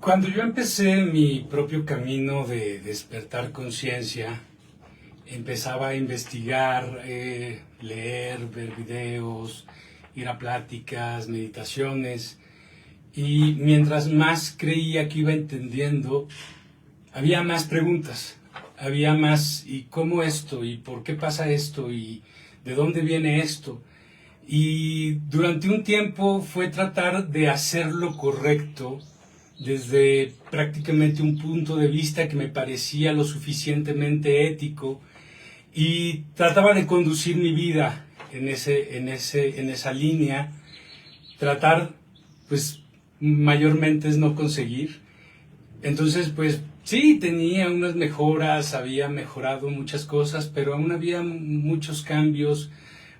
Cuando yo empecé mi propio camino de despertar conciencia, empezaba a investigar, leer, ver videos, ir a pláticas, meditaciones, y mientras más creía que iba entendiendo, había más preguntas, había más, ¿y cómo esto? ¿Y por qué pasa esto? ¿Y de dónde viene esto? Y durante un tiempo fue tratar de hacer lo correcto desde prácticamente un punto de vista que me parecía lo suficientemente ético, y trataba de conducir mi vida en esa línea. Tratar, pues, mayormente es no conseguir. Entonces, pues, sí, tenía unas mejoras, había mejorado muchas cosas, pero aún había muchos cambios,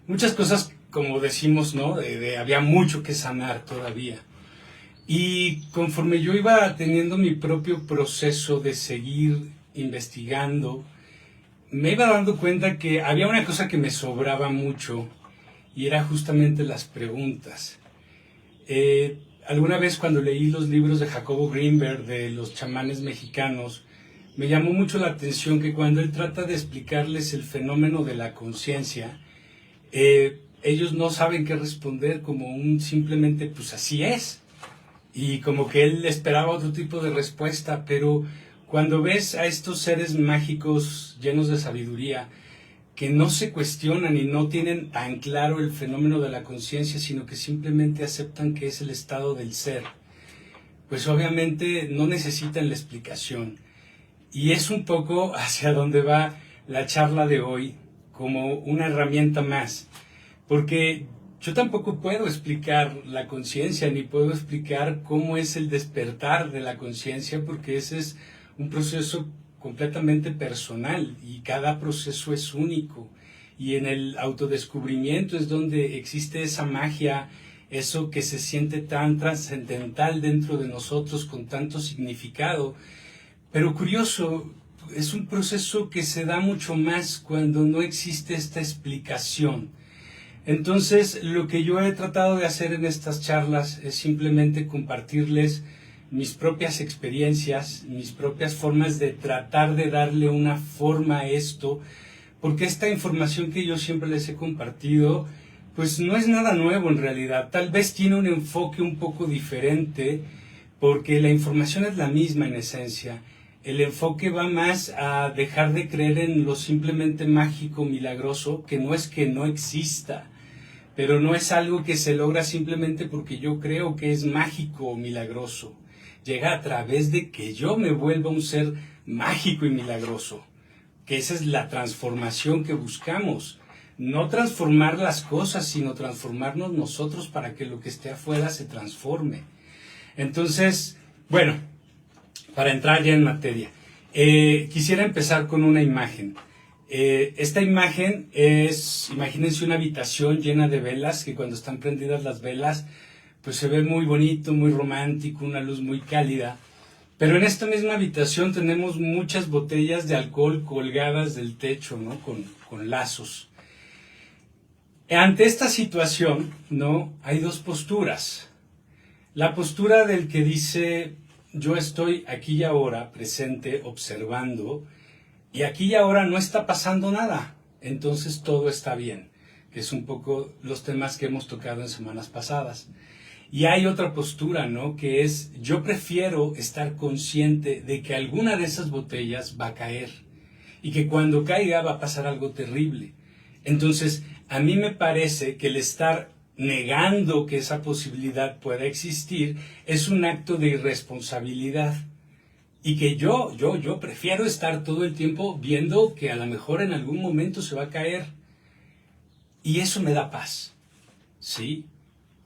muchas cosas, como decimos, ¿no? Había mucho que sanar todavía. Y conforme yo iba teniendo mi propio proceso de seguir investigando, me iba dando cuenta que había una cosa que me sobraba mucho, y era justamente las preguntas. Alguna vez cuando leí los libros de Jacobo Greenberg, de los chamanes mexicanos, me llamó mucho la atención que cuando él trata de explicarles el fenómeno de la conciencia, ellos no saben qué responder, como simplemente pues así es. Y como que él esperaba otro tipo de respuesta, pero cuando ves a estos seres mágicos llenos de sabiduría, que no se cuestionan y no tienen tan claro el fenómeno de la conciencia, sino que simplemente aceptan que es el estado del ser, pues obviamente no necesitan la explicación. Y es un poco hacia donde va la charla de hoy, como una herramienta más, porque yo tampoco puedo explicar la conciencia, ni puedo explicar cómo es el despertar de la conciencia, porque ese es un proceso completamente personal y cada proceso es único. Y en el autodescubrimiento es donde existe esa magia, eso que se siente tan trascendental dentro de nosotros, con tanto significado. Pero curioso, es un proceso que se da mucho más cuando no existe esta explicación. Entonces, lo que yo he tratado de hacer en estas charlas es simplemente compartirles mis propias experiencias, mis propias formas de tratar de darle una forma a esto, porque esta información que yo siempre les he compartido, pues no es nada nuevo en realidad. Tal vez tiene un enfoque un poco diferente, porque la información es la misma en esencia. El enfoque va más a dejar de creer en lo simplemente mágico, milagroso, que no exista, pero no es algo que se logra simplemente porque yo creo que es mágico o milagroso. Llega a través de que yo me vuelva un ser mágico y milagroso, que esa es la transformación que buscamos. No transformar las cosas, sino transformarnos nosotros para que lo que esté afuera se transforme. Entonces, bueno, para entrar ya en materia, quisiera empezar con una imagen. Esta imagen es, imagínense una habitación llena de velas, que cuando están prendidas las velas, pues se ve muy bonito, muy romántico, una luz muy cálida. Pero en esta misma habitación tenemos muchas botellas de alcohol colgadas del techo, ¿no? Con lazos. Ante esta situación, ¿no? Hay dos posturas. La postura del que dice, yo estoy aquí y ahora, presente, observando, y aquí y ahora no está pasando nada, entonces todo está bien, que es un poco los temas que hemos tocado en semanas pasadas. Y hay otra postura, ¿no? Que es, yo prefiero estar consciente de que alguna de esas botellas va a caer, y que cuando caiga va a pasar algo terrible. Entonces, a mí me parece que el estar negando que esa posibilidad pueda existir es un acto de irresponsabilidad. Y que yo prefiero estar todo el tiempo viendo que a lo mejor en algún momento se va a caer. Y eso me da paz, ¿sí?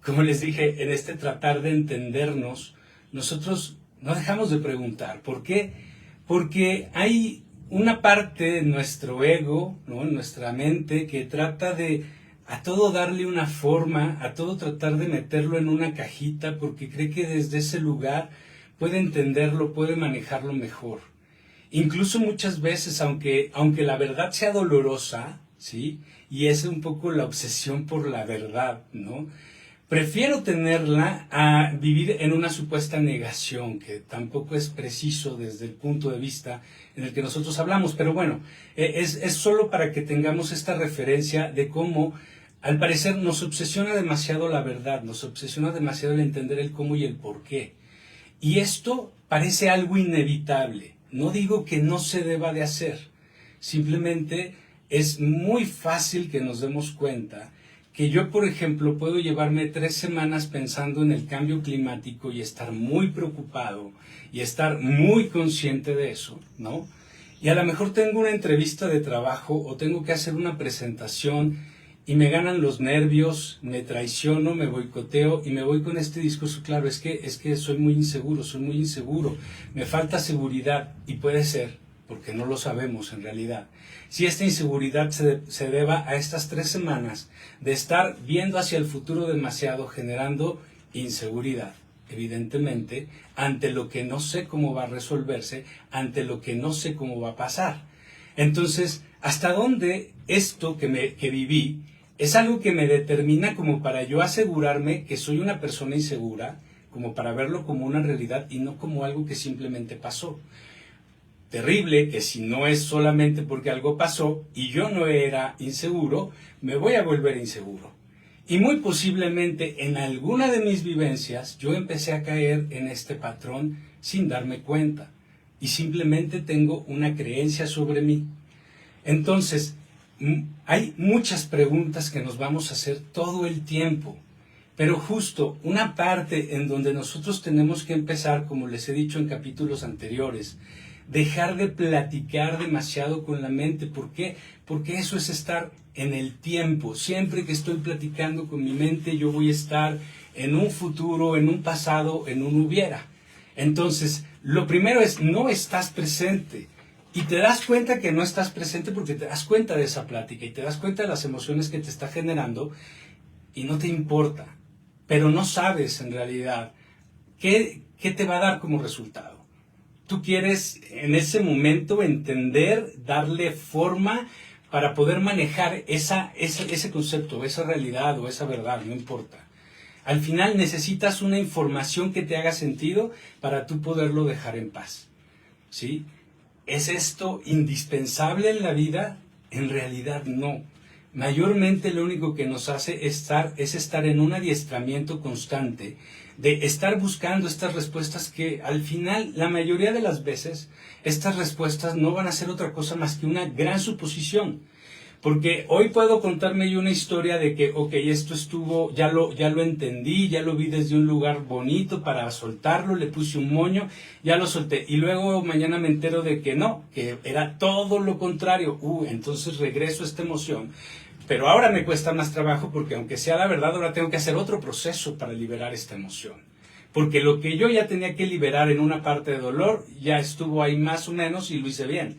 Como les dije, en este tratar de entendernos, nosotros no dejamos de preguntar. ¿Por qué? Porque hay una parte de nuestro ego, ¿no? En nuestra mente, que trata de a todo darle una forma, a todo tratar de meterlo en una cajita, porque cree que desde ese lugar puede entenderlo, puede manejarlo mejor. Incluso muchas veces, aunque la verdad sea dolorosa, ¿sí? Y es un poco la obsesión por la verdad, ¿no? Prefiero tenerla a vivir en una supuesta negación, que tampoco es preciso desde el punto de vista en el que nosotros hablamos. Pero bueno, es solo para que tengamos esta referencia de cómo, al parecer, nos obsesiona demasiado la verdad, nos obsesiona demasiado el entender el cómo y el por qué. Y esto parece algo inevitable. No digo que no se deba de hacer, simplemente es muy fácil que nos demos cuenta que yo, por ejemplo, puedo llevarme 3 semanas pensando en el cambio climático y estar muy preocupado y estar muy consciente de eso, ¿no? Y a lo mejor tengo una entrevista de trabajo o tengo que hacer una presentación y me ganan los nervios, me traiciono, me boicoteo y me voy con este discurso, claro, es que soy muy inseguro, me falta seguridad, y puede ser, porque no lo sabemos en realidad, si esta inseguridad se deba a estas 3 semanas de estar viendo hacia el futuro demasiado, generando inseguridad, evidentemente, ante lo que no sé cómo va a resolverse, ante lo que no sé cómo va a pasar. Entonces, ¿hasta dónde esto que viví es algo que me determina como para yo asegurarme que soy una persona insegura, como para verlo como una realidad y no como algo que simplemente pasó? Terrible que si no es solamente porque algo pasó y yo no era inseguro, me voy a volver inseguro. Y muy posiblemente en alguna de mis vivencias yo empecé a caer en este patrón sin darme cuenta. Y simplemente tengo una creencia sobre mí. Entonces, hay muchas preguntas que nos vamos a hacer todo el tiempo. Pero justo una parte en donde nosotros tenemos que empezar, como les he dicho en capítulos anteriores, dejar de platicar demasiado con la mente. ¿Por qué? Porque eso es estar en el tiempo. Siempre que estoy platicando con mi mente, yo voy a estar en un futuro, en un pasado, en un hubiera. Entonces, lo primero es, no estás presente. Y te das cuenta que no estás presente porque te das cuenta de esa plática y te das cuenta de las emociones que te está generando y no te importa. Pero no sabes en realidad qué te va a dar como resultado. Tú quieres en ese momento entender, darle forma para poder manejar ese concepto, esa realidad o esa verdad, no importa. Al final necesitas una información que te haga sentido para tú poderlo dejar en paz, ¿sí? ¿Es esto indispensable en la vida? En realidad no. Mayormente lo único que nos hace es estar en un adiestramiento constante, de estar buscando estas respuestas que al final, la mayoría de las veces, estas respuestas no van a ser otra cosa más que una gran suposición. Porque hoy puedo contarme yo una historia de que, ok, esto estuvo, ya lo entendí, ya lo vi desde un lugar bonito para soltarlo, le puse un moño, ya lo solté. Y luego mañana me entero de que no, que era todo lo contrario. Entonces regreso a esta emoción. Pero ahora me cuesta más trabajo porque aunque sea la verdad, ahora tengo que hacer otro proceso para liberar esta emoción. Porque lo que yo ya tenía que liberar en una parte de dolor, ya estuvo ahí más o menos y lo hice bien.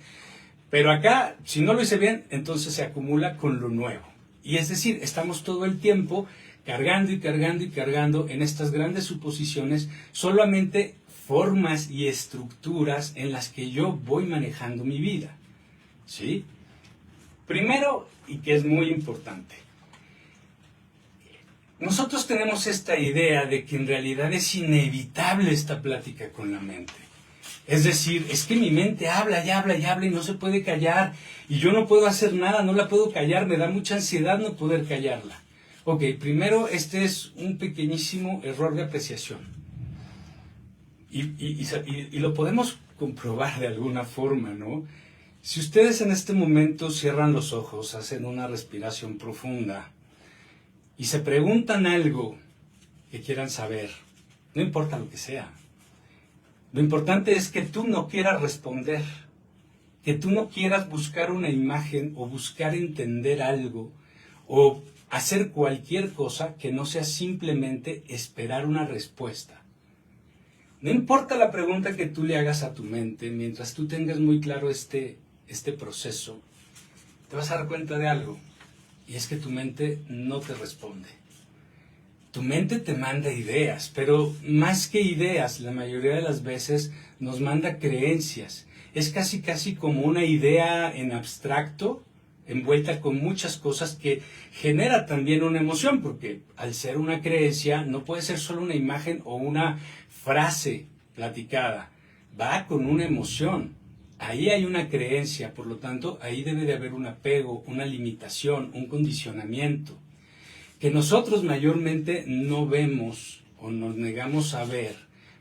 Pero acá, si no lo hice bien, entonces se acumula con lo nuevo. Y es decir, estamos todo el tiempo cargando y cargando y cargando en estas grandes suposiciones, solamente formas y estructuras en las que yo voy manejando mi vida, ¿sí? Primero, y que es muy importante, nosotros tenemos esta idea de que en realidad es inevitable esta plática con la mente. Es decir, es que mi mente habla y habla y habla y no se puede callar y yo no puedo hacer nada, no la puedo callar, me da mucha ansiedad no poder callarla. Ok, primero este es un pequeñísimo error de apreciación y lo podemos comprobar de alguna forma, ¿no? Si ustedes en este momento cierran los ojos, hacen una respiración profunda y se preguntan algo que quieran saber, no importa lo que sea. Lo importante es que tú no quieras responder, que tú no quieras buscar una imagen o buscar entender algo o hacer cualquier cosa que no sea simplemente esperar una respuesta. No importa la pregunta que tú le hagas a tu mente, mientras tú tengas muy claro este proceso, te vas a dar cuenta de algo, y es que tu mente no te responde. Tu mente te manda ideas, pero más que ideas, la mayoría de las veces nos manda creencias. Es casi como una idea en abstracto, envuelta con muchas cosas que genera también una emoción, porque al ser una creencia no puede ser solo una imagen o una frase platicada, va con una emoción. Ahí hay una creencia, por lo tanto, ahí debe de haber un apego, una limitación, un condicionamiento, que nosotros mayormente no vemos o nos negamos a ver,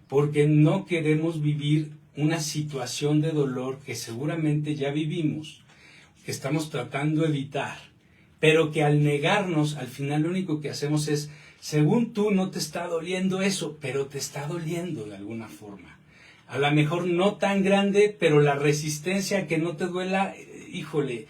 porque no queremos vivir una situación de dolor que seguramente ya vivimos, que estamos tratando de evitar, pero que al negarnos, al final lo único que hacemos es, según tú no te está doliendo eso, pero te está doliendo de alguna forma. A lo mejor no tan grande, pero la resistencia a que no te duela, híjole,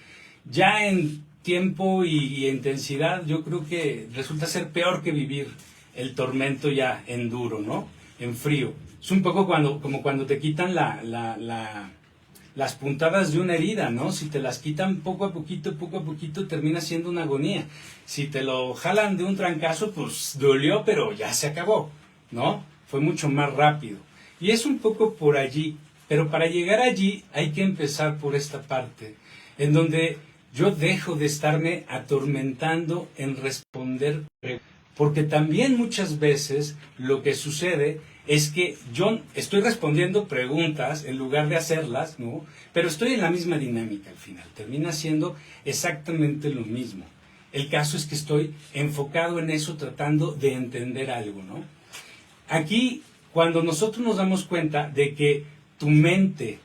ya en tiempo y intensidad yo creo que resulta ser peor que vivir el tormento ya en duro, ¿no? En frío. Es un poco como cuando te quitan las puntadas de una herida, ¿no? Si te las quitan poco a poquito, termina siendo una agonía. Si te lo jalan de un trancazo, pues dolió, pero ya se acabó, ¿no? Fue mucho más rápido. Y es un poco por allí, pero para llegar allí hay que empezar por esta parte, en donde yo dejo de estarme atormentando en responder preguntas, porque también muchas veces lo que sucede es que yo estoy respondiendo preguntas en lugar de hacerlas, ¿no? Pero estoy en la misma dinámica al final, termina siendo exactamente lo mismo. El caso es que estoy enfocado en eso, tratando de entender algo, ¿no? Aquí, cuando nosotros nos damos cuenta de que tu mente,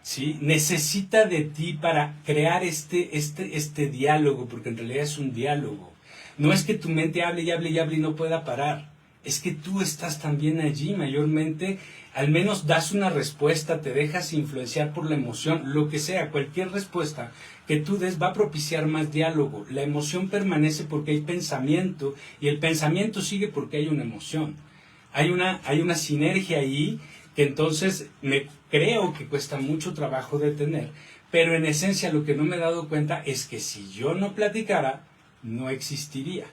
¿sí?, necesita de ti para crear este diálogo, porque en realidad es un diálogo. No es que tu mente hable y hable y hable y no pueda parar. Es que tú estás también allí, mayormente, al menos das una respuesta, te dejas influenciar por la emoción, lo que sea, cualquier respuesta que tú des va a propiciar más diálogo. La emoción permanece porque hay pensamiento y el pensamiento sigue porque hay una emoción. Hay una sinergia ahí que entonces me creo que cuesta mucho trabajo detener, pero en esencia lo que no me he dado cuenta es que si yo no platicara, no existiría.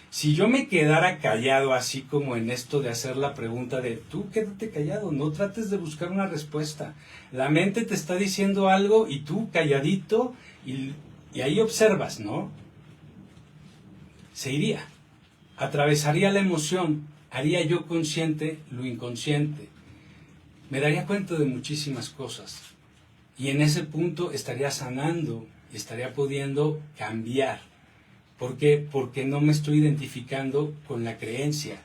Si yo me quedara callado, así como en esto de hacer la pregunta de tú quédate callado, no trates de buscar una respuesta. La mente te está diciendo algo y tú calladito y ahí observas, ¿no? Se iría, atravesaría la emoción, haría yo consciente lo inconsciente. Me daría cuenta de muchísimas cosas y en ese punto estaría sanando y estaría pudiendo cambiar. ¿Por qué? Porque no me estoy identificando con la creencia.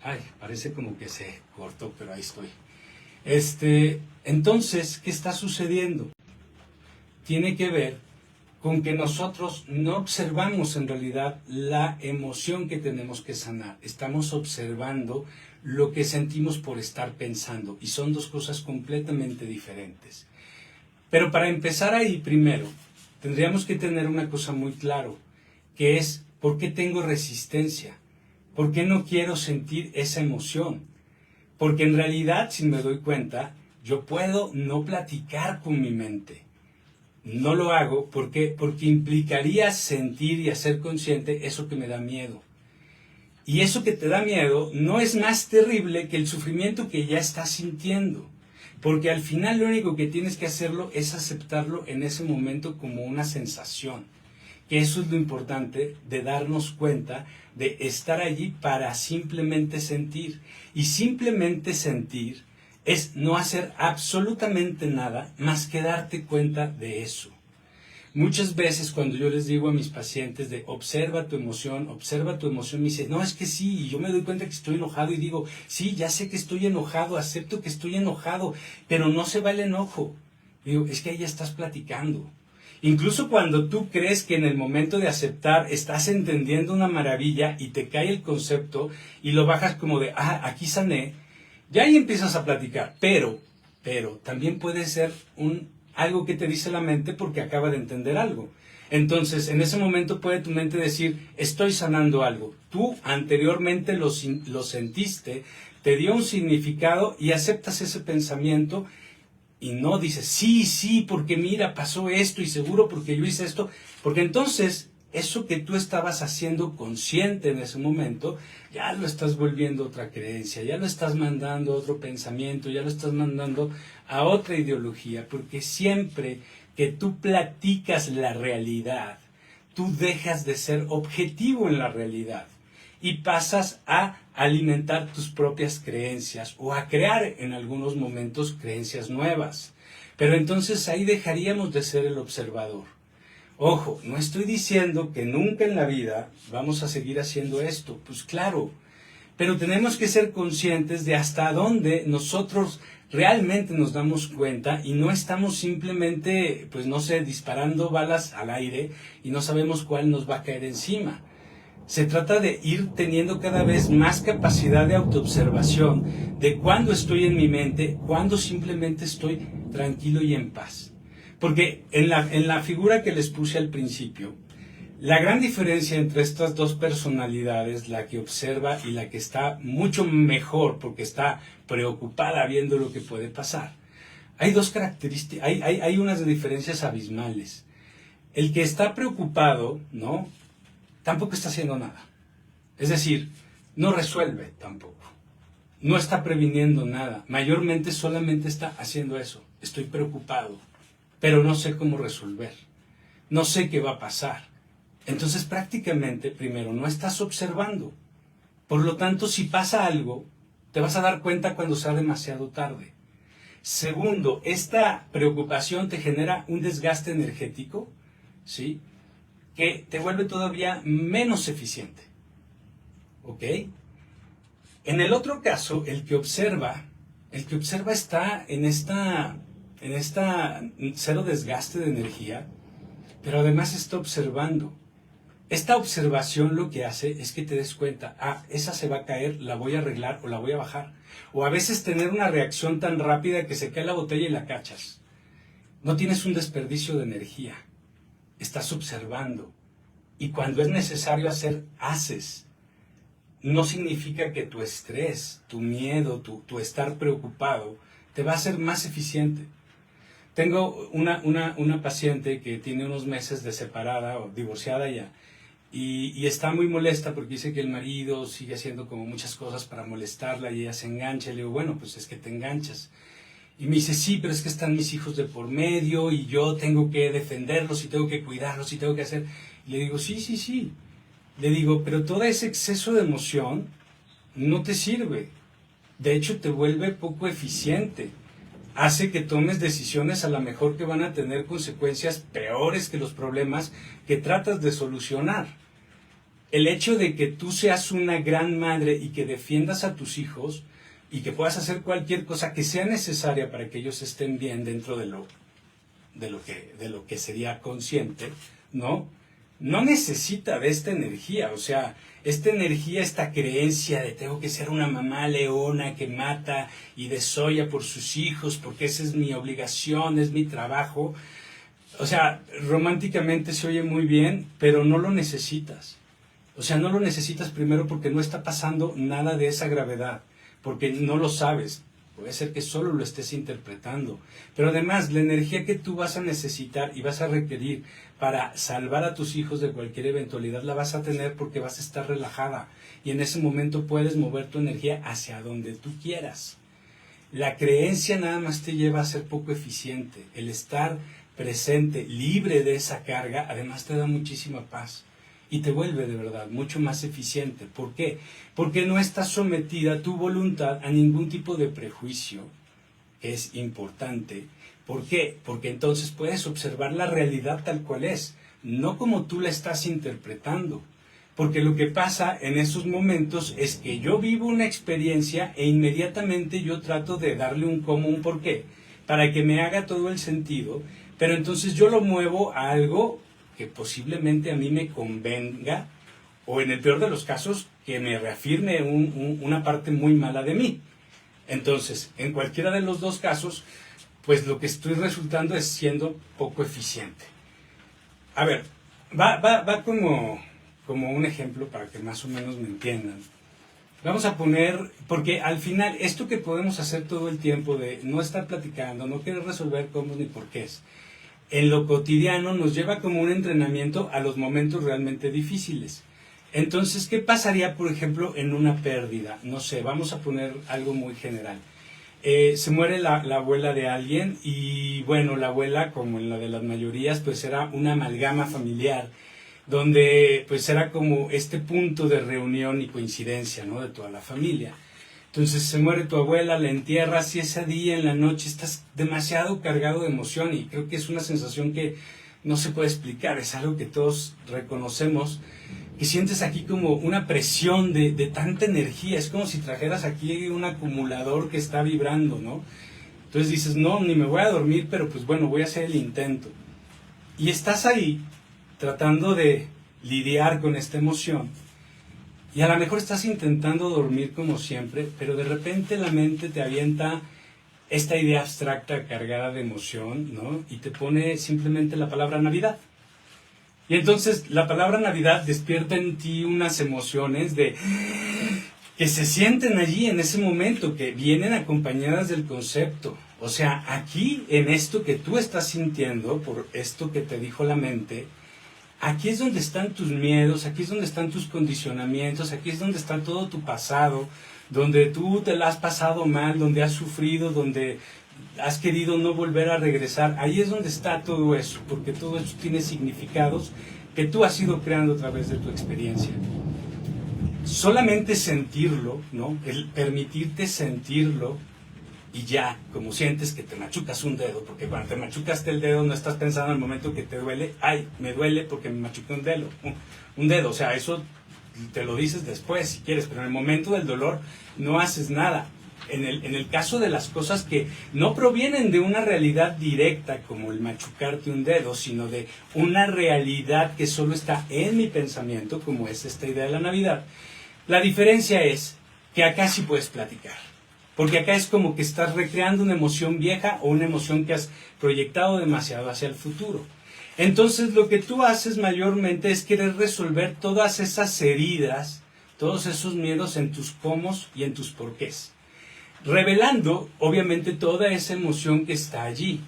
Ay, parece como que se cortó, pero ahí estoy. Entonces, ¿qué está sucediendo? Tiene que ver con que nosotros no observamos en realidad la emoción que tenemos que sanar. Estamos observando lo que sentimos por estar pensando y son dos cosas completamente diferentes. Pero para empezar ahí primero, tendríamos que tener una cosa muy claro, que es ¿por qué tengo resistencia? ¿Por qué no quiero sentir esa emoción? Porque en realidad, si me doy cuenta, yo puedo no platicar con mi mente. No lo hago porque implicaría sentir y hacer consciente eso que me da miedo. Y eso que te da miedo no es más terrible que el sufrimiento que ya estás sintiendo. Porque al final lo único que tienes que hacerlo es aceptarlo en ese momento como una sensación. Que eso es lo importante de darnos cuenta de estar allí para simplemente sentir. Y simplemente sentir es no hacer absolutamente nada más que darte cuenta de eso. Muchas veces cuando yo les digo a mis pacientes de observa tu emoción, me dicen, no, es que sí, y yo me doy cuenta que estoy enojado y digo, sí, ya sé que estoy enojado, acepto que estoy enojado, pero no se va el enojo. Digo, es que ahí ya estás platicando. Incluso cuando tú crees que en el momento de aceptar estás entendiendo una maravilla y te cae el concepto y lo bajas como de, aquí sané, ya ahí empiezas a platicar, pero también puede ser algo que te dice la mente porque acaba de entender algo. Entonces, en ese momento puede tu mente decir, estoy sanando algo. Tú anteriormente lo sentiste, te dio un significado y aceptas ese pensamiento y no dices, sí, porque mira, pasó esto y seguro porque yo hice esto. Porque entonces, eso que tú estabas haciendo consciente en ese momento, ya lo estás volviendo otra creencia, ya lo estás mandando a otro pensamiento, ya lo estás mandando a otra ideología, porque siempre que tú platicas la realidad, tú dejas de ser objetivo en la realidad y pasas a alimentar tus propias creencias o a crear en algunos momentos creencias nuevas. Pero entonces ahí dejaríamos de ser el observador. Ojo, no estoy diciendo que nunca en la vida vamos a seguir haciendo esto, pues claro, pero tenemos que ser conscientes de hasta dónde nosotros realmente nos damos cuenta y no estamos simplemente, pues no sé, disparando balas al aire y no sabemos cuál nos va a caer encima. Se trata de ir teniendo cada vez más capacidad de autoobservación, de cuándo estoy en mi mente, cuándo simplemente estoy tranquilo y en paz. Porque en la figura que les puse al principio, la gran diferencia entre estas dos personalidades, la que observa y la que está mucho mejor porque está preocupada viendo lo que puede pasar, hay dos características, hay unas diferencias abismales. El que está preocupado, ¿no?, tampoco está haciendo nada. Es decir, no resuelve tampoco. No está previniendo nada. Mayormente solamente está haciendo eso. Estoy preocupado, pero no sé cómo resolver. No sé qué va a pasar. Entonces prácticamente, primero, no estás observando. Por lo tanto, si pasa algo, te vas a dar cuenta cuando sea demasiado tarde. Segundo, esta preocupación te genera un desgaste energético, ¿sí?, que te vuelve todavía menos eficiente. ¿Ok? En el otro caso, el que observa está en esta cero desgaste de energía, pero además está observando. Esta observación lo que hace es que te des cuenta, esa se va a caer, la voy a arreglar o la voy a bajar. O a veces tener una reacción tan rápida que se cae la botella y la cachas. No tienes un desperdicio de energía. Estás observando. Y cuando es necesario hacer, haces. No significa que tu estrés, tu miedo, tu estar preocupado, te va a hacer más eficiente. Tengo una paciente que tiene unos meses de separada o divorciada ya, y está muy molesta porque dice que el marido sigue haciendo como muchas cosas para molestarla y ella se engancha. Y le digo, bueno, pues es que te enganchas. Y me dice, sí, pero es que están mis hijos de por medio y yo tengo que defenderlos y tengo que cuidarlos y tengo que hacer... Y le digo, sí. Le digo, pero todo ese exceso de emoción no te sirve. De hecho, te vuelve poco eficiente. Hace que tomes decisiones a lo mejor que van a tener consecuencias peores que los problemas que tratas de solucionar. El hecho de que tú seas una gran madre y que defiendas a tus hijos y que puedas hacer cualquier cosa que sea necesaria para que ellos estén bien dentro de lo que sería consciente, ¿no? No necesita de esta energía, o sea, esta energía, esta creencia de tengo que ser una mamá leona que mata y desolla por sus hijos porque esa es mi obligación, es mi trabajo. O sea, románticamente se oye muy bien, pero no lo necesitas. O sea, no lo necesitas primero porque no está pasando nada de esa gravedad, porque no lo sabes. Puede ser que solo lo estés interpretando. Pero además, la energía que tú vas a necesitar y vas a requerir para salvar a tus hijos de cualquier eventualidad, la vas a tener porque vas a estar relajada. Y en ese momento puedes mover tu energía hacia donde tú quieras. La creencia nada más te lleva a ser poco eficiente. El estar presente, libre de esa carga, además te da muchísima paz. Y te vuelve de verdad mucho más eficiente. ¿Por qué? Porque no estás sometida tu voluntad a ningún tipo de prejuicio, que es importante. ¿Por qué? Porque entonces puedes observar la realidad tal cual es, no como tú la estás interpretando. Porque lo que pasa en esos momentos es que yo vivo una experiencia e inmediatamente yo trato de darle un cómo, un por qué, para que me haga todo el sentido, pero entonces yo lo muevo a algo que posiblemente a mí me convenga, o en el peor de los casos, que me reafirme una parte muy mala de mí. Entonces, en cualquiera de los dos casos, pues lo que estoy resultando es siendo poco eficiente. A ver, va como un ejemplo para que más o menos me entiendan. Vamos a poner, porque al final, esto que podemos hacer todo el tiempo de no estar platicando, no querer resolver cómo ni por qué es, en lo cotidiano nos lleva como un entrenamiento a los momentos realmente difíciles. Entonces, ¿qué pasaría, por ejemplo, en una pérdida? No sé, vamos a poner algo muy general. Se muere la abuela de alguien y bueno, la abuela, como en la de las mayorías, pues era una amalgama familiar, donde pues era como este punto de reunión y coincidencia, ¿no? De toda la familia. Entonces se muere tu abuela, la entierras y ese día en la noche estás demasiado cargado de emoción y creo que es una sensación que no se puede explicar, es algo que todos reconocemos, que sientes aquí como una presión de tanta energía, es como si trajeras aquí un acumulador que está vibrando, ¿no? Entonces dices, no, ni me voy a dormir, pero pues bueno, voy a hacer el intento. Y estás ahí tratando de lidiar con esta emoción. Y a lo mejor estás intentando dormir como siempre, pero de repente la mente te avienta esta idea abstracta cargada de emoción, ¿no? Y te pone simplemente la palabra Navidad. Y entonces la palabra Navidad despierta en ti unas emociones que se sienten allí en ese momento, que vienen acompañadas del concepto. O sea, aquí en esto que tú estás sintiendo, por esto que te dijo la mente, aquí es donde están tus miedos, aquí es donde están tus condicionamientos, aquí es donde está todo tu pasado, donde tú te la has pasado mal, donde has sufrido, donde has querido no volver a regresar. Ahí es donde está todo eso, porque todo eso tiene significados que tú has ido creando a través de tu experiencia. Solamente sentirlo, ¿no? El permitirte sentirlo, y ya, como sientes que te machucas un dedo, porque cuando te machucaste el dedo no estás pensando en el momento que te duele, ay, me duele porque me machuqué un dedo, o sea, eso te lo dices después si quieres, pero en el momento del dolor no haces nada. En el caso de las cosas que no provienen de una realidad directa como el machucarte un dedo, sino de una realidad que solo está en mi pensamiento, como es esta idea de la Navidad, la diferencia es que acá sí puedes platicar. Porque acá es como que estás recreando una emoción vieja o una emoción que has proyectado demasiado hacia el futuro. Entonces lo que tú haces mayormente es querer resolver todas esas heridas, todos esos miedos en tus cómo y en tus porqués. Revelando, obviamente, toda esa emoción que está allí.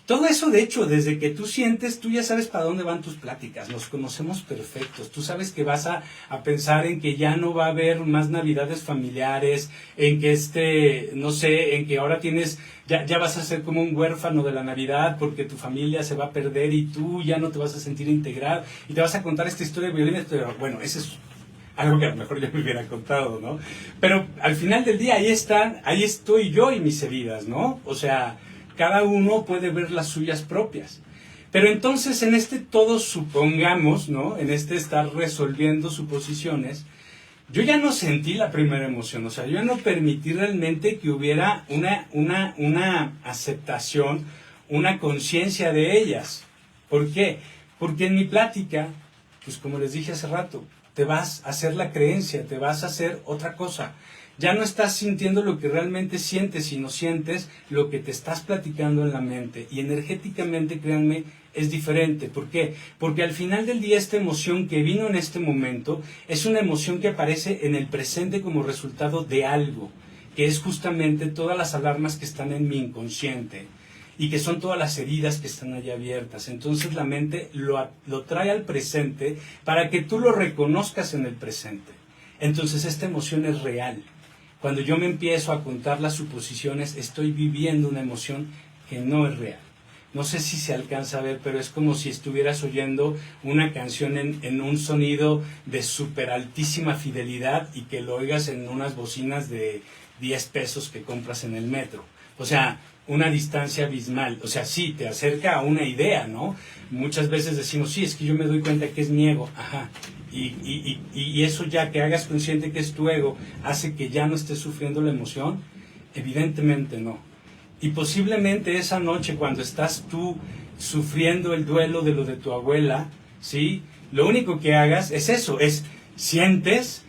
Todo eso, de hecho, desde que tú sientes, tú ya sabes para dónde van tus pláticas, nos conocemos perfectos, tú sabes que vas a pensar en que ya no va a haber más navidades familiares, en que no sé, en que ahora ya vas a ser como un huérfano de la Navidad porque tu familia se va a perder y tú ya no te vas a sentir integrado y te vas a contar esta historia de violines, pero bueno, ese es algo que a lo mejor yo me hubiera contado, ¿no? Pero al final del día ahí estoy yo y mis heridas, ¿no? O sea, cada uno puede ver las suyas propias. Pero entonces en todos supongamos, ¿no? En estar resolviendo suposiciones, yo ya no sentí la primera emoción, o sea, yo ya no permití realmente que hubiera una aceptación, una conciencia de ellas. ¿Por qué? Porque en mi plática, pues como les dije hace rato, te vas a hacer la creencia, te vas a hacer otra cosa. Ya no estás sintiendo lo que realmente sientes, sino sientes lo que te estás platicando en la mente. Y energéticamente, créanme, es diferente. ¿Por qué? Porque al final del día esta emoción que vino en este momento es una emoción que aparece en el presente como resultado de algo, que es justamente todas las alarmas que están en mi inconsciente y que son todas las heridas que están allí abiertas. Entonces la mente lo trae al presente para que tú lo reconozcas en el presente. Entonces esta emoción es real. Cuando yo me empiezo a contar las suposiciones, estoy viviendo una emoción que no es real. No sé si se alcanza a ver, pero es como si estuvieras oyendo una canción en un sonido de súper altísima fidelidad y que lo oigas en unas bocinas de 10 pesos que compras en el metro. O sea, una distancia abismal. O sea, sí, te acerca a una idea, ¿no? Muchas veces decimos, sí, es que yo me doy cuenta que es mi ego. Ajá. Y eso ya que hagas consciente que es tu ego, hace que ya no estés sufriendo la emoción. Evidentemente no. Y posiblemente esa noche cuando estás tú sufriendo el duelo de lo de tu abuela, ¿sí? Lo único que hagas es eso, sientes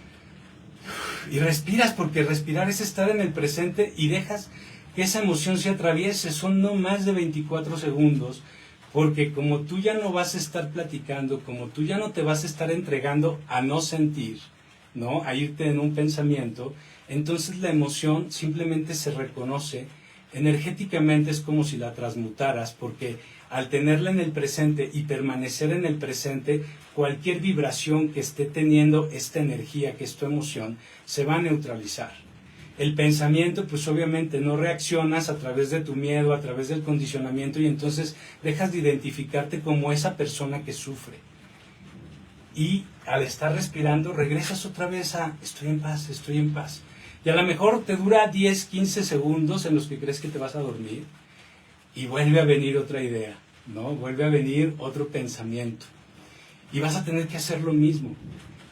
y respiras, porque respirar es estar en el presente y dejas que esa emoción se atraviese. Son no más de 24 segundos. Porque como tú ya no vas a estar platicando, como tú ya no te vas a estar entregando a no sentir, ¿no? A irte en un pensamiento, entonces la emoción simplemente se reconoce. Energéticamente es como si la transmutaras, porque al tenerla en el presente y permanecer en el presente, cualquier vibración que esté teniendo esta energía, que es tu emoción, se va a neutralizar. El pensamiento, pues obviamente no reaccionas a través de tu miedo, a través del condicionamiento, y entonces dejas de identificarte como esa persona que sufre. Y al estar respirando, regresas otra vez a estoy en paz, estoy en paz. Y a lo mejor te dura 10, 15 segundos en los que crees que te vas a dormir, y vuelve a venir otra idea, ¿no? Vuelve a venir otro pensamiento. Y vas a tener que hacer lo mismo.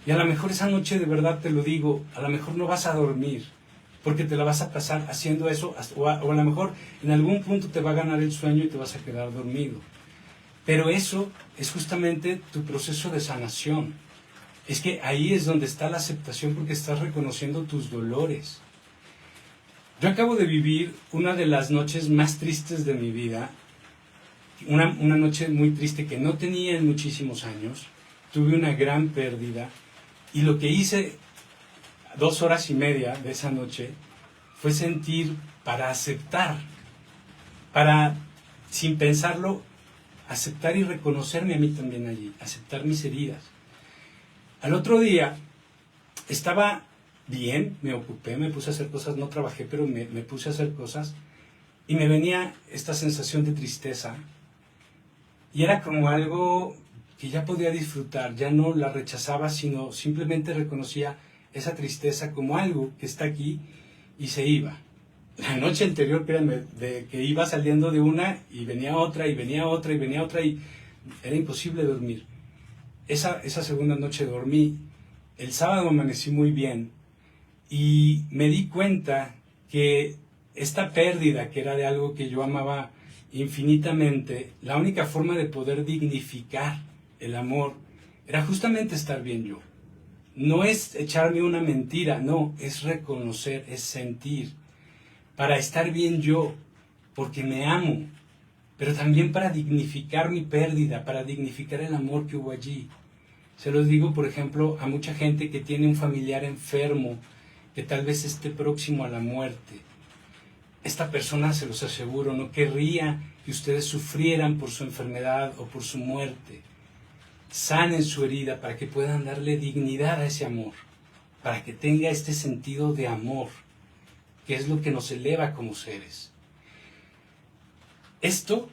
Y a lo mejor esa noche, de verdad te lo digo, a lo mejor no vas a dormir, porque te la vas a pasar haciendo eso, o a lo mejor en algún punto te va a ganar el sueño y te vas a quedar dormido. Pero eso es justamente tu proceso de sanación. Es que ahí es donde está la aceptación, porque estás reconociendo tus dolores. Yo acabo de vivir una de las noches más tristes de mi vida, una noche muy triste que no tenía en muchísimos años. Tuve una gran pérdida, y lo que hice 2 horas y media de esa noche fue sentir para aceptar, para, sin pensarlo, aceptar y reconocerme a mí también allí, aceptar mis heridas. Al otro día estaba bien, me ocupé, me puse a hacer cosas, no trabajé, pero me puse a hacer cosas, y me venía esta sensación de tristeza, y era como algo que ya podía disfrutar, ya no la rechazaba, sino simplemente reconocía esa tristeza como algo que está aquí y se iba. La noche anterior, créanme, de que iba saliendo de una y venía otra y venía otra y venía otra, y era imposible dormir. Esa segunda noche dormí. El sábado amanecí muy bien y me di cuenta que esta pérdida, que era de algo que yo amaba infinitamente, la única forma de poder dignificar el amor era justamente estar bien yo. No es echarme una mentira, no, es reconocer, es sentir, para estar bien yo, porque me amo, pero también para dignificar mi pérdida, para dignificar el amor que hubo allí. Se los digo, por ejemplo, a mucha gente que tiene un familiar enfermo, que tal vez esté próximo a la muerte. Esta persona, se los aseguro, no querría que ustedes sufrieran por su enfermedad o por su muerte. Sanen su herida para que puedan darle dignidad a ese amor, para que tenga este sentido de amor, que es lo que nos eleva como seres. Esto,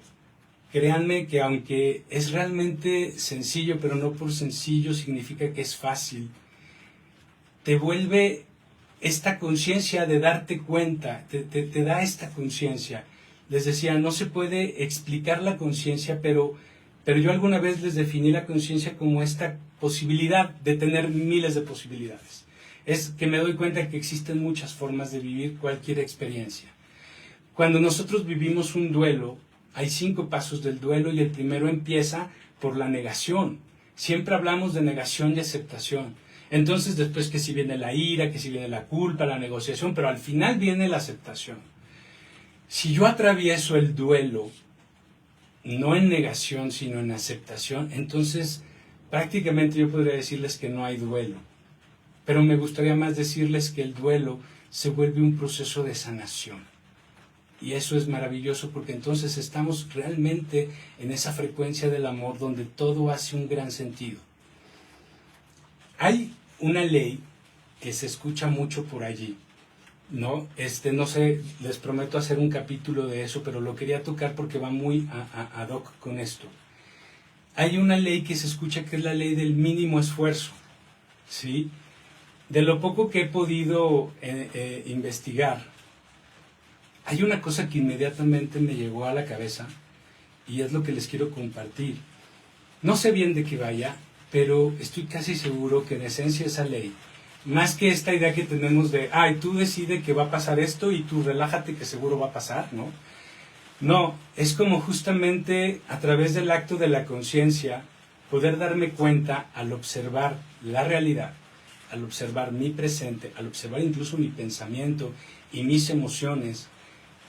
créanme que aunque es realmente sencillo, pero no por sencillo significa que es fácil, te vuelve esta conciencia de darte cuenta, te da esta conciencia. Les decía, no se puede explicar la conciencia, pero yo alguna vez les definí la conciencia como esta posibilidad de tener miles de posibilidades. Es que me doy cuenta que existen muchas formas de vivir cualquier experiencia. Cuando nosotros vivimos un duelo, hay 5 pasos del duelo, y el primero empieza por la negación. Siempre hablamos de negación y aceptación. Entonces después que si viene la ira, que si viene la culpa, la negociación, pero al final viene la aceptación. Si yo atravieso el duelo, no en negación, sino en aceptación, entonces prácticamente yo podría decirles que no hay duelo. Pero me gustaría más decirles que el duelo se vuelve un proceso de sanación. Y eso es maravilloso, porque entonces estamos realmente en esa frecuencia del amor donde todo hace un gran sentido. Hay una ley que se escucha mucho por allí, ¿no? No sé, les prometo hacer un capítulo de eso, pero lo quería tocar porque va muy ad hoc con esto. Hay una ley que se escucha, que es la ley del mínimo esfuerzo, ¿sí? De lo poco que he podido investigar, hay una cosa que inmediatamente me llegó a la cabeza, y es lo que les quiero compartir. No sé bien de qué vaya, pero estoy casi seguro que en esencia esa ley, más que esta idea que tenemos de, ay, tú decides que va a pasar esto y tú relájate que seguro va a pasar, ¿no? No, es como justamente a través del acto de la conciencia poder darme cuenta, al observar la realidad, al observar mi presente, al observar incluso mi pensamiento y mis emociones,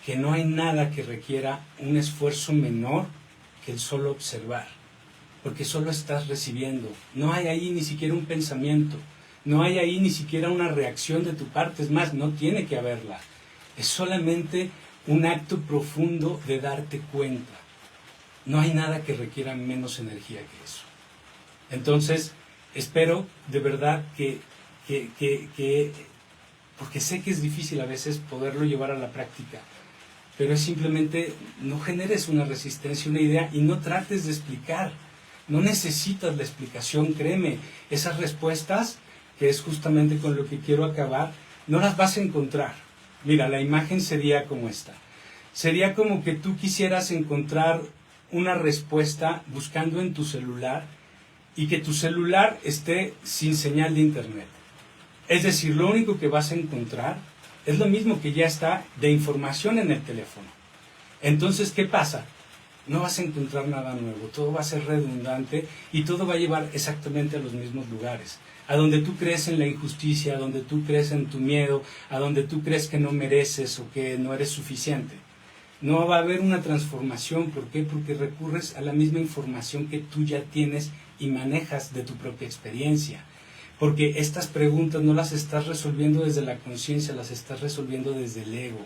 que no hay nada que requiera un esfuerzo menor que el solo observar, porque solo estás recibiendo. No hay ahí ni siquiera un pensamiento, no hay ahí ni siquiera una reacción de tu parte, es más, no tiene que haberla. Es solamente un acto profundo de darte cuenta. No hay nada que requiera menos energía que eso. Entonces, espero de verdad que porque sé que es difícil a veces poderlo llevar a la práctica, pero es simplemente no generes una resistencia, una idea y no trates de explicar. No necesitas la explicación, créeme. Esas respuestas, que es justamente con lo que quiero acabar, no las vas a encontrar. Mira, la imagen sería como esta. Sería como que tú quisieras encontrar una respuesta buscando en tu celular y que tu celular esté sin señal de internet. Es decir, lo único que vas a encontrar es lo mismo que ya está de información en el teléfono. Entonces, ¿qué pasa? No vas a encontrar nada nuevo, todo va a ser redundante y todo va a llevar exactamente a los mismos lugares. A donde tú crees en la injusticia, a donde tú crees en tu miedo, a donde tú crees que no mereces o que no eres suficiente. No va a haber una transformación. ¿Por qué? Porque recurres a la misma información que tú ya tienes y manejas de tu propia experiencia. Porque estas preguntas no las estás resolviendo desde la conciencia, las estás resolviendo desde el ego.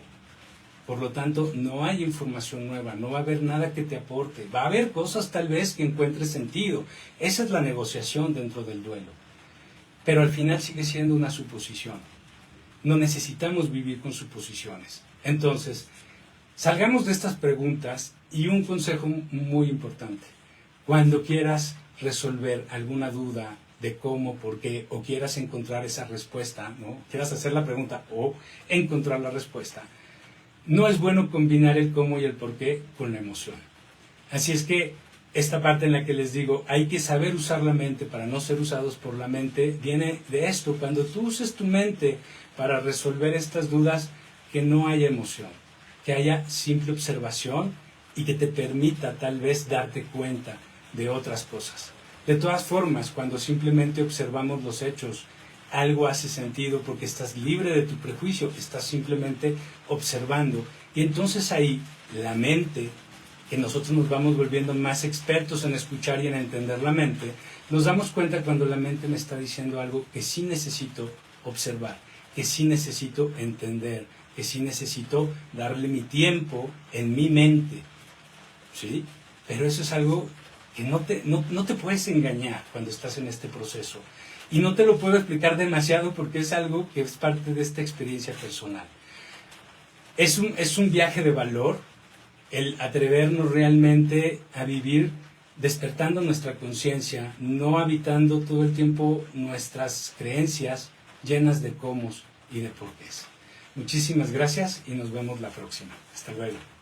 Por lo tanto, no hay información nueva, no va a haber nada que te aporte. Va a haber cosas tal vez que encuentres sentido. Esa es la negociación dentro del duelo. Pero al final sigue siendo una suposición. No necesitamos vivir con suposiciones. Entonces, salgamos de estas preguntas y un consejo muy importante. Cuando quieras resolver alguna duda de cómo, por qué, o quieras encontrar esa respuesta, ¿no? Quieras hacer la pregunta o encontrar la respuesta, no es bueno combinar el cómo y el por qué con la emoción. Así es que esta parte en la que les digo, hay que saber usar la mente para no ser usados por la mente, viene de esto. Cuando tú uses tu mente para resolver estas dudas, que no haya emoción, que haya simple observación y que te permita tal vez darte cuenta de otras cosas. De todas formas, cuando simplemente observamos los hechos, algo hace sentido porque estás libre de tu prejuicio, estás simplemente observando. Y entonces ahí la mente, que nosotros nos vamos volviendo más expertos en escuchar y en entender la mente, nos damos cuenta cuando la mente me está diciendo algo que sí necesito observar, que sí necesito entender, que sí necesito darle mi tiempo en mi mente. ¿Sí? Pero eso es algo que no te puedes engañar cuando estás en este proceso. Y no te lo puedo explicar demasiado porque es algo que es parte de esta experiencia personal. Es un viaje de valor el atrevernos realmente a vivir despertando nuestra conciencia, no habitando todo el tiempo nuestras creencias llenas de cómo y de porqués. Muchísimas gracias y nos vemos la próxima. Hasta luego.